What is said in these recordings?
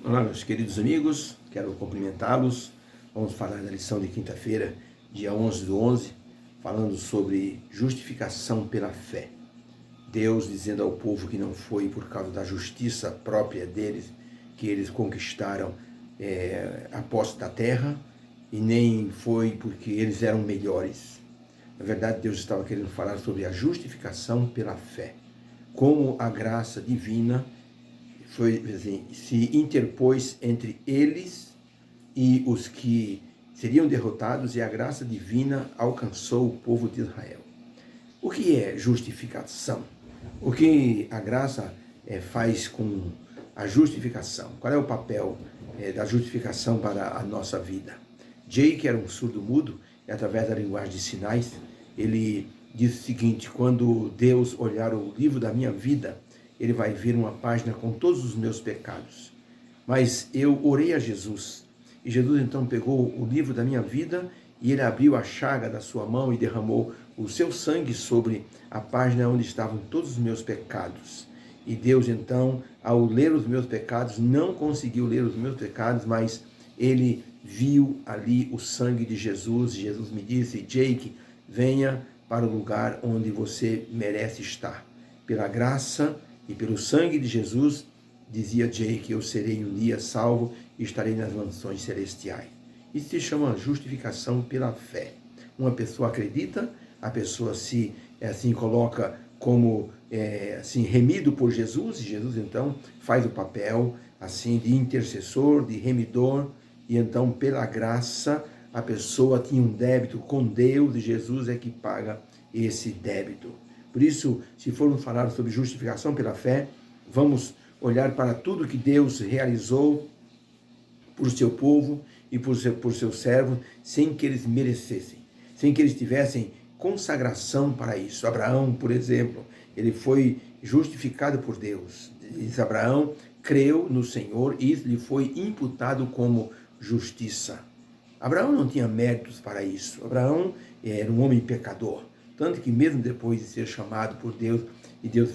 Olá, meus queridos amigos, quero cumprimentá-los. Vamos falar da lição de quinta-feira, dia 11/11, falando sobre justificação pela fé. Deus dizendo ao povo que não foi por causa da justiça própria deles que eles conquistaram a posse da terra, e nem foi porque eles eram melhores. Na verdade, Deus estava querendo falar sobre a justificação pela fé, como a graça divina se interpôs entre eles e os que seriam derrotados, e a graça divina alcançou o povo de Israel. O que é justificação? O que a graça faz com a justificação? Qual é o papel da justificação para a nossa vida? Jake era um surdo-mudo, e através da linguagem de sinais, ele disse o seguinte: quando Deus olhar o livro da minha vida, ele vai ver uma página com todos os meus pecados. Mas eu orei a Jesus, e Jesus então pegou o livro da minha vida, e ele abriu a chaga da sua mão e derramou o seu sangue sobre a página onde estavam todos os meus pecados. E Deus então, ao ler os meus pecados, não conseguiu ler os meus pecados, mas ele viu ali o sangue de Jesus. Jesus me disse: Jake, venha para o lugar onde você merece estar. Pela graça e pelo sangue de Jesus, dizia Jake, eu serei um dia salvo e estarei nas mansões celestiais. Isso se chama justificação pela fé. Uma pessoa acredita, a pessoa se coloca como remido por Jesus, e Jesus então faz o papel de intercessor, de remidor, e então pela graça a pessoa tinha um débito com Deus, e Jesus é que paga esse débito. Por isso, se formos falar sobre justificação pela fé, vamos olhar para tudo que Deus realizou por seu povo e por seus servos, sem que eles merecessem, sem que eles tivessem consagração para isso. Abraão, por exemplo, ele foi justificado por Deus. Diz Abraão, creu no Senhor e isso lhe foi imputado como justiça. Abraão não tinha méritos para isso. Abraão era um homem pecador. Tanto que mesmo depois de ser chamado por Deus, e Deus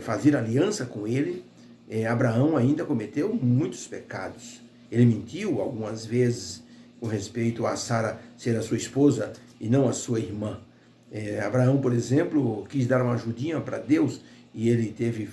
fazer aliança com ele, Abraão ainda cometeu muitos pecados. Ele mentiu algumas vezes com respeito a Sara ser a sua esposa e não a sua irmã. Abraão, por exemplo, quis dar uma ajudinha para Deus, e ele teve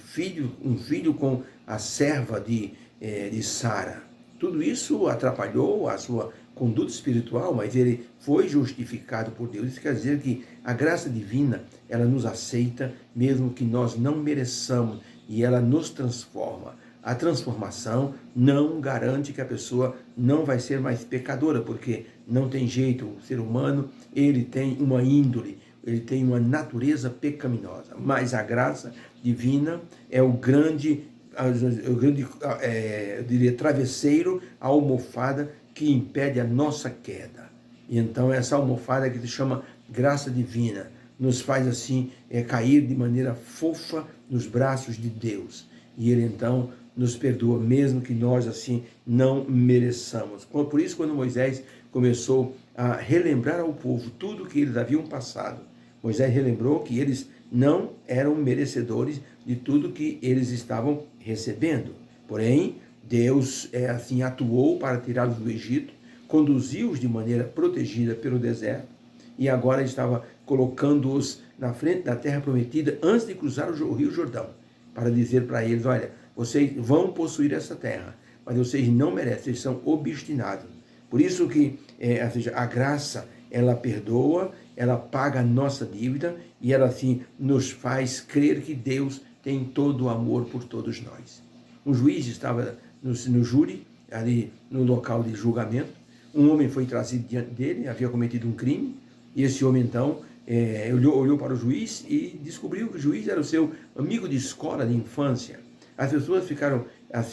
um filho com a serva de Sara. Tudo isso atrapalhou a sua conduta espiritual, mas ele foi justificado por Deus. Isso quer dizer que a graça divina, ela nos aceita mesmo que nós não mereçamos, e ela nos transforma. A transformação não garante que a pessoa não vai ser mais pecadora, porque não tem jeito. O ser humano, ele tem uma índole, ele tem uma natureza pecaminosa, mas a graça divina é o grande eu diria, travesseiro, a almofada que impede a nossa queda. E então essa almofada que se chama graça divina nos faz cair de maneira fofa nos braços de Deus. E ele então nos perdoa, mesmo que nós não mereçamos. Por isso, quando Moisés começou a relembrar ao povo tudo que eles haviam passado, Moisés relembrou que eles não eram merecedores de tudo que eles estavam recebendo. Porém, Deus atuou para tirá-los do Egito, conduziu-os de maneira protegida pelo deserto, e agora estava colocando-os na frente da terra prometida antes de cruzar o rio Jordão, para dizer para eles: olha, vocês vão possuir essa terra, mas vocês não merecem, vocês são obstinados. Por isso que a graça, ela perdoa, ela paga a nossa dívida, e ela nos faz crer que Deus tem todo o amor por todos nós. Um juiz estava no júri, ali no local de julgamento. Um homem foi trazido diante dele, havia cometido um crime, e esse homem então olhou para o juiz e descobriu que o juiz era o seu amigo de escola, de infância. As pessoas ficaram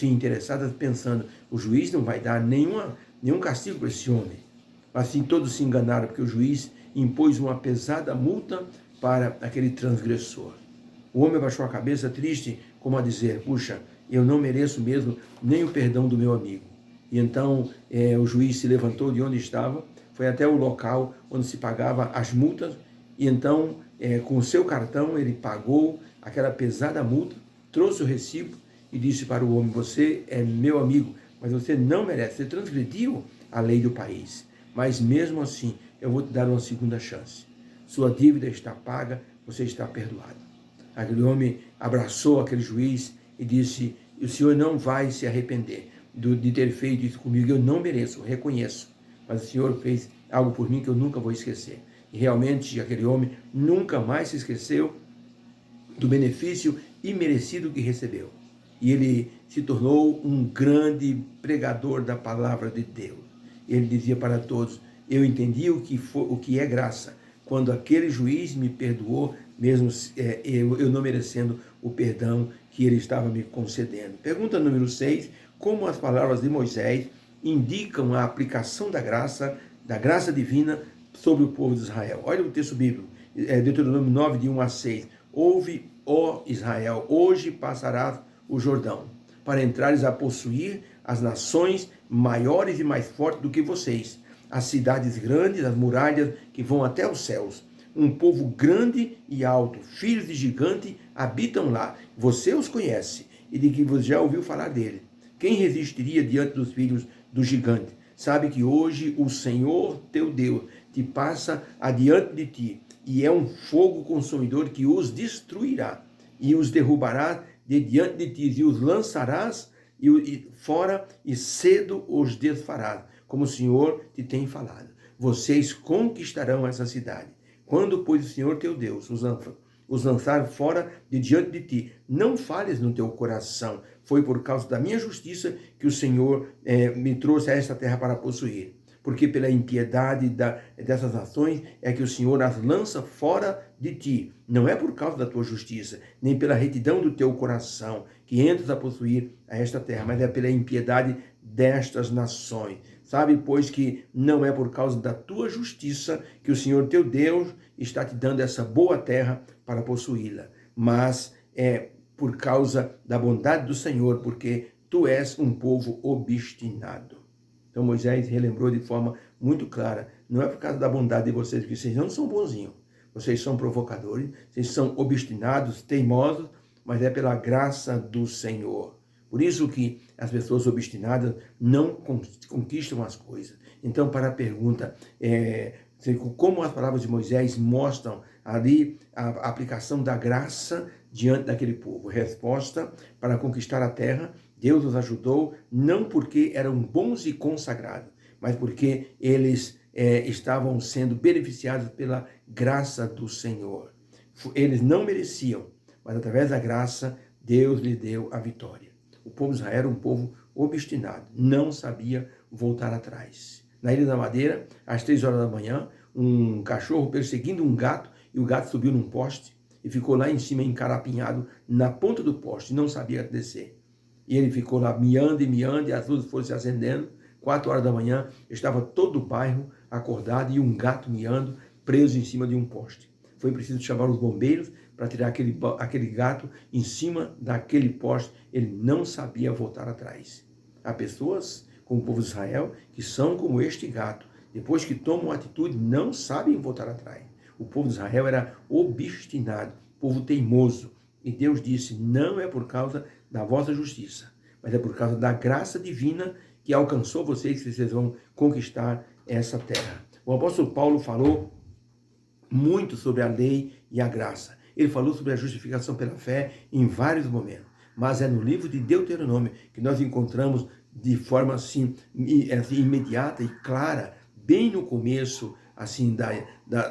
interessadas, pensando: o juiz não vai dar nenhum castigo para esse homem. Assim, todos se enganaram, porque o juiz impôs uma pesada multa para aquele transgressor. O homem abaixou a cabeça, triste, como a dizer: puxa, eu não mereço mesmo nem o perdão do meu amigo. E então o juiz se levantou de onde estava, foi até o local onde se pagava as multas, e então com o seu cartão ele pagou aquela pesada multa, trouxe o recibo, e disse para o homem: você é meu amigo, mas você não merece, você transgrediu a lei do país. Mas mesmo assim, eu vou te dar uma segunda chance. Sua dívida está paga, você está perdoado. Aquele homem abraçou aquele juiz e disse: o senhor não vai se arrepender de ter feito isso comigo, eu não mereço, reconheço. Mas o senhor fez algo por mim que eu nunca vou esquecer. E realmente aquele homem nunca mais se esqueceu do benefício imerecido que recebeu. E ele se tornou um grande pregador da palavra de Deus. Ele dizia para todos: eu entendi o que é graça, quando aquele juiz me perdoou, mesmo eu não merecendo o perdão que ele estava me concedendo. Pergunta número 6, como as palavras de Moisés indicam a aplicação da graça divina sobre o povo de Israel. Olha o texto bíblico, Deuteronômio 9, de 1 a 6. Ouve, ó Israel, hoje passarás o Jordão, para entrares a possuir as nações maiores e mais fortes do que vocês, as cidades grandes, as muralhas que vão até os céus. Um povo grande e alto, filhos de gigante, habitam lá. Você os conhece e de que você já ouviu falar dele. Quem resistiria diante dos filhos do gigante? Sabe que hoje o Senhor teu Deus te passa adiante de ti, e é um fogo consumidor que os destruirá, e os derrubará de diante de ti, e os lançarás fora, e cedo os desfarás, como o Senhor te tem falado. Vocês conquistarão essa cidade. Quando, pois, o Senhor teu Deus os lançar fora de diante de ti, não fales no teu coração: foi por causa da minha justiça que o Senhor me trouxe a esta terra para possuir. Porque pela impiedade dessas nações é que o Senhor as lança fora de ti. Não é por causa da tua justiça, nem pela retidão do teu coração, que entras a possuir a esta terra, mas é pela impiedade destas nações. Sabe, pois, que não é por causa da tua justiça que o Senhor teu Deus está te dando essa boa terra para possuí-la, mas é por causa da bondade do Senhor, porque tu és um povo obstinado. Então Moisés relembrou de forma muito clara: não é por causa da bondade de vocês, que vocês não são bonzinhos, vocês são provocadores, vocês são obstinados, teimosos, mas é pela graça do Senhor. Por isso que as pessoas obstinadas não conquistam as coisas. Então, para a pergunta, como as palavras de Moisés mostram ali a aplicação da graça diante daquele povo? Resposta: para conquistar a terra, Deus os ajudou, não porque eram bons e consagrados, mas porque eles estavam sendo beneficiados pela graça do Senhor. Eles não mereciam, mas através da graça, Deus lhe deu a vitória. O povo de Israel era um povo obstinado, não sabia voltar atrás. Na Ilha da Madeira, às 3 horas da manhã, um cachorro perseguindo um gato, e o gato subiu num poste e ficou lá em cima encarapinhado na ponta do poste, não sabia descer. E ele ficou lá miando, e as luzes foram se acendendo. 4 horas da manhã, estava todo o bairro acordado e um gato miando, preso em cima de um poste. Foi preciso chamar os bombeiros para tirar aquele gato em cima daquele poste. Ele não sabia voltar atrás. Há pessoas, como o povo de Israel, que são como este gato. Depois que tomam atitude, não sabem voltar atrás. O povo de Israel era obstinado, povo teimoso. E Deus disse: não é por causa da vossa justiça, mas é por causa da graça divina que alcançou vocês, que vocês vão conquistar essa terra. O apóstolo Paulo falou muito sobre a lei e a graça. Ele falou sobre a justificação pela fé em vários momentos. Mas é no livro de Deuteronômio que nós encontramos de forma assim imediata e clara, bem no começo assim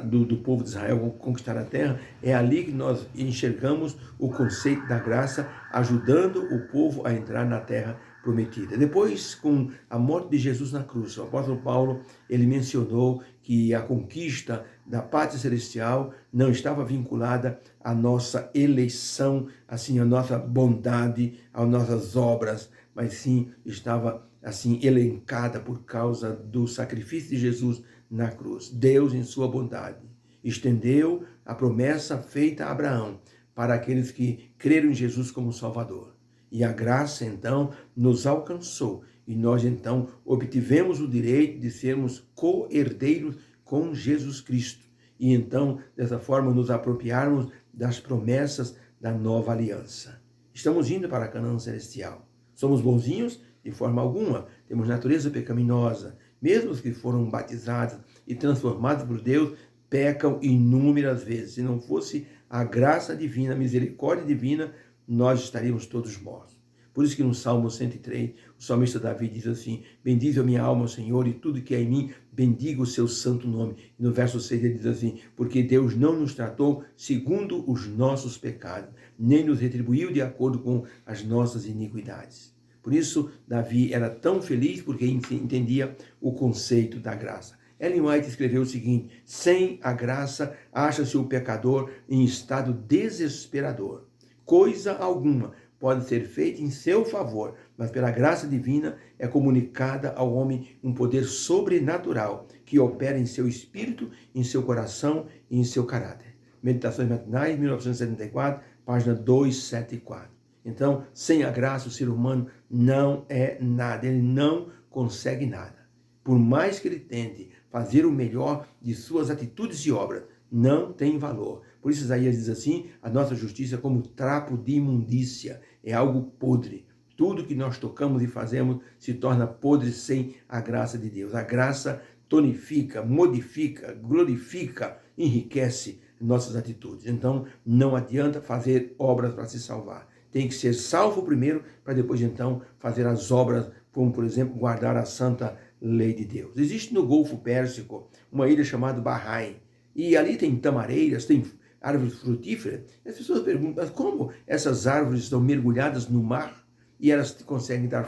do povo de Israel conquistar a terra. É ali que nós enxergamos o conceito da graça, ajudando o povo a entrar na terra prometida. Depois, com a morte de Jesus na cruz, o apóstolo Paulo, ele mencionou que a conquista da pátria celestial não estava vinculada à nossa eleição, assim, à nossa bondade, às nossas obras, mas sim estava assim elencada por causa do sacrifício de Jesus na cruz. Deus, em sua bondade, estendeu a promessa feita a Abraão para aqueles que creram em Jesus como Salvador. E a graça, então, nos alcançou. E nós, então, obtivemos o direito de sermos co-herdeiros com Jesus Cristo. E, então, dessa forma, nos apropriarmos das promessas da nova aliança. Estamos indo para a Canaã celestial. Somos bonzinhos? De forma alguma. Temos natureza pecaminosa. Mesmo os que foram batizados e transformados por Deus, pecam inúmeras vezes. Se não fosse a graça divina, a misericórdia divina, nós estaríamos todos mortos. Por isso que no Salmo 103, o salmista Davi diz assim: bendize a minha alma, Senhor, e tudo que é em mim, bendiga o seu santo nome. E no verso 6 ele diz assim: porque Deus não nos tratou segundo os nossos pecados, nem nos retribuiu de acordo com as nossas iniquidades. Por isso, Davi era tão feliz porque entendia o conceito da graça. Ellen White escreveu o seguinte: sem a graça, acha-se o pecador em estado desesperador. Coisa alguma pode ser feita em seu favor, mas pela graça divina é comunicada ao homem um poder sobrenatural que opera em seu espírito, em seu coração e em seu caráter. Meditações Matinais, 1974, página 274. Então, sem a graça, o ser humano não é nada, ele não consegue nada. Por mais que ele tente fazer o melhor de suas atitudes e obras, não tem valor. Por isso Isaías diz assim: a nossa justiça é como trapo de imundícia, é algo podre. Tudo que nós tocamos e fazemos se torna podre sem a graça de Deus. A graça tonifica, modifica, glorifica, enriquece nossas atitudes. Então, não adianta fazer obras para se salvar. Tem que ser salvo primeiro, para depois, então, fazer as obras, como, por exemplo, guardar a santa lei de Deus. Existe no Golfo Pérsico uma ilha chamada Bahrein, e ali tem tamareiras, tem árvores frutíferas. As pessoas perguntam: mas como essas árvores estão mergulhadas no mar e elas conseguem dar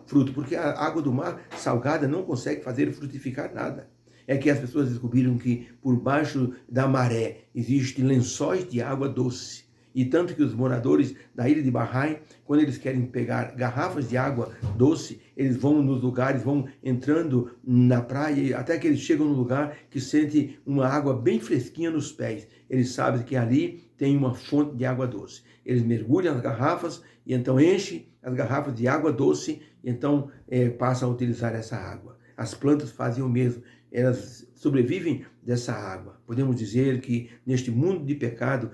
fruto? Porque a água do mar salgada não consegue fazer frutificar nada. É que as pessoas descobriram que por baixo da maré existem lençóis de água doce. E tanto que os moradores da ilha de Bahrein, quando eles querem pegar garrafas de água doce, eles vão nos lugares, vão entrando na praia, até que eles chegam num lugar que sente uma água bem fresquinha nos pés. Eles sabem que ali tem uma fonte de água doce. Eles mergulham as garrafas e então enchem as garrafas de água doce e então passam a utilizar essa água. As plantas fazem o mesmo. Elas sobrevivem dessa água. Podemos dizer que neste mundo de pecado,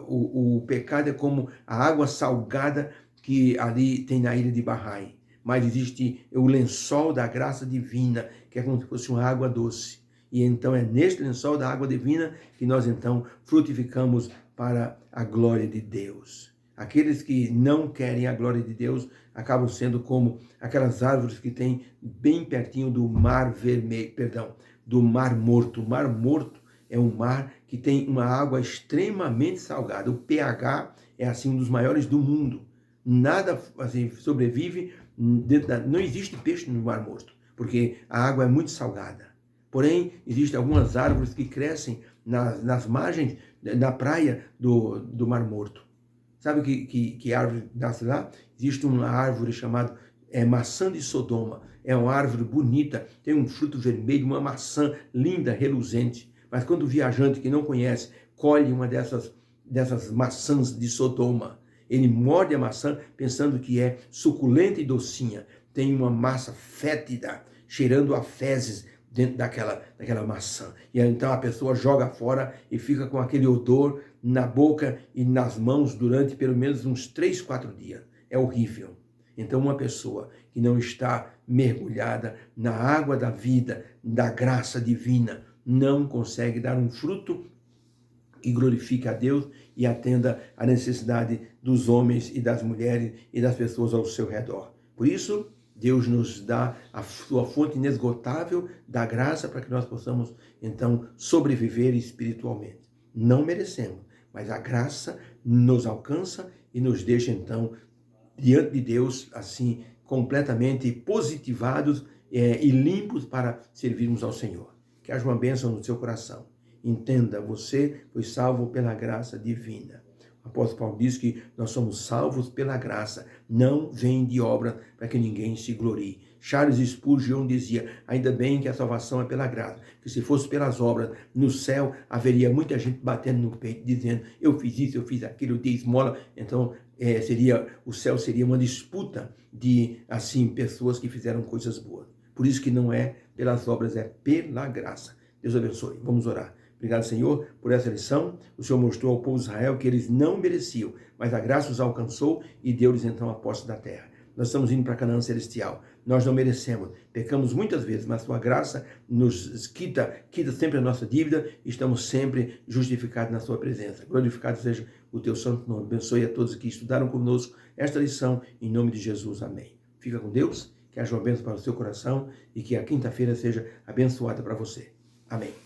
o pecado é como a água salgada que ali tem na ilha de Bahrein. Mas existe o lençol da graça divina, que é como se fosse uma água doce. E então é neste lençol da água divina que nós então frutificamos para a glória de Deus. Aqueles que não querem a glória de Deus acabam sendo como aquelas árvores que tem bem pertinho do mar vermelho, do mar morto. O mar morto é um mar que tem uma água extremamente salgada. O pH é assim um dos maiores do mundo. Nada assim sobrevive, não existe peixe no mar morto, porque a água é muito salgada. Porém, existem algumas árvores que crescem nas margens da praia do mar morto. Sabe que árvore nasce lá? Existe uma árvore chamada maçã de Sodoma. É uma árvore bonita, tem um fruto vermelho, uma maçã linda, reluzente. Mas quando o viajante que não conhece colhe uma dessas maçãs de Sodoma, ele morde a maçã pensando que é suculenta e docinha. Tem uma massa fétida, cheirando a fezes dentro daquela maçã. E então a pessoa joga fora e fica com aquele odor na boca e nas mãos durante pelo menos uns 3, 4 dias. É horrível. Então uma pessoa que não está mergulhada na água da vida, da graça divina, não consegue dar um fruto que glorifique a Deus e atenda à necessidade dos homens e das mulheres e das pessoas ao seu redor. Por isso, Deus nos dá a sua fonte inesgotável da graça para que nós possamos, então, sobreviver espiritualmente. Não merecemos, mas a graça nos alcança e nos deixa, então, diante de Deus, assim, completamente positivados e limpos para servirmos ao Senhor. Que haja uma bênção no seu coração. Entenda, você foi salvo pela graça divina. O apóstolo Paulo diz que nós somos salvos pela graça, não vem de obra para que ninguém se glorie. Charles Spurgeon dizia: ainda bem que a salvação é pela graça, que se fosse pelas obras, no céu haveria muita gente batendo no peito, dizendo: eu fiz isso, eu fiz aquilo, eu dei esmola. Então o céu seria uma disputa de assim pessoas que fizeram coisas boas. Por isso que não é pelas obras, é pela graça. Deus abençoe. Vamos orar. Obrigado, Senhor, por essa lição. O Senhor mostrou ao povo de Israel que eles não mereciam, mas a graça os alcançou e deu-lhes então a posse da terra. Nós estamos indo para Canaã celestial. Nós não merecemos. Pecamos muitas vezes, mas sua graça nos quita sempre a nossa dívida e estamos sempre justificados na sua presença. Glorificado seja o teu santo nome. Abençoe a todos que estudaram conosco esta lição. Em nome de Jesus. Amém. Fica com Deus. Que haja uma bênção para o seu coração e que a quinta-feira seja abençoada para você. Amém.